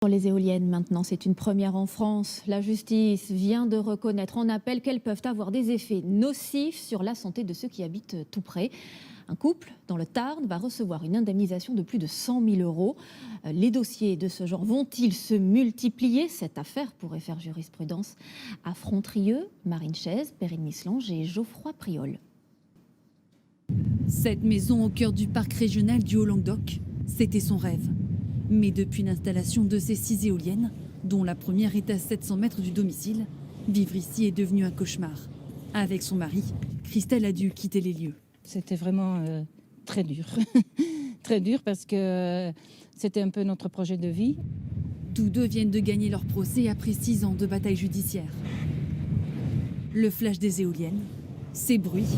Pour les éoliennes maintenant, c'est une première en France. La justice vient de reconnaître en appel qu'elles peuvent avoir des effets nocifs sur la santé de ceux qui habitent tout près. Un couple dans le Tarn va recevoir une indemnisation de plus de 100 000 euros. Les dossiers de ce genre vont-ils se multiplier? Cette affaire pourrait faire jurisprudence à Frontrieux, Marine Chaise, Perrine Mislange et Geoffroy Priol. Cette maison au cœur du parc régional du Haut-Languedoc, c'était son rêve. Mais depuis l'installation de ces 6 éoliennes, dont la première est à 700 mètres du domicile, vivre ici est devenu un cauchemar. Avec son mari, Christelle a dû quitter les lieux. C'était vraiment très dur. Très dur parce que c'était un peu notre projet de vie. Tous deux viennent de gagner leur procès après 6 ans de bataille judiciaire. Le flash des éoliennes, ces bruits,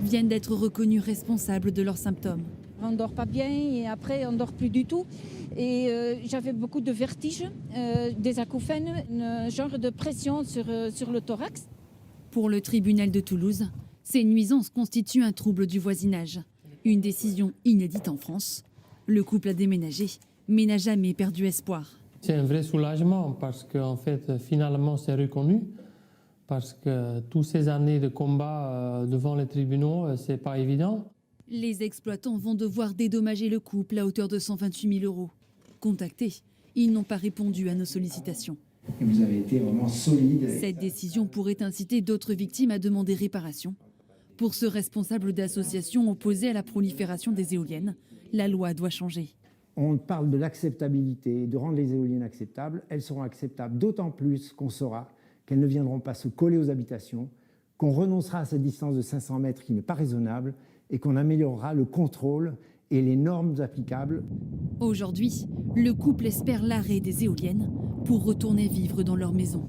viennent d'être reconnus responsables de leurs symptômes. On ne dort pas bien et après on ne dort plus du tout. Et j'avais beaucoup de vertiges, des acouphènes, un genre de pression sur le thorax. Pour le tribunal de Toulouse, ces nuisances constituent un trouble du voisinage. Une décision inédite en France. Le couple a déménagé, mais n'a jamais perdu espoir. C'est un vrai soulagement parce qu'en fait, finalement, c'est reconnu. Parce que toutes ces années de combat devant les tribunaux, c'est pas évident. Les exploitants vont devoir dédommager le couple à hauteur de 128 000 euros. Contactés, ils n'ont pas répondu à nos sollicitations. Et vous avez été vraiment solide. Cette décision pourrait inciter d'autres victimes à demander réparation. Pour ce responsable d'association opposé à la prolifération des éoliennes, la loi doit changer. On parle de l'acceptabilité, de rendre les éoliennes acceptables. Elles seront acceptables d'autant plus qu'on saura qu'elles ne viendront pas se coller aux habitations, qu'on renoncera à cette distance de 500 mètres qui n'est pas raisonnable et qu'on améliorera le contrôle et les normes applicables. Aujourd'hui, le couple espère l'arrêt des éoliennes pour retourner vivre dans leur maison.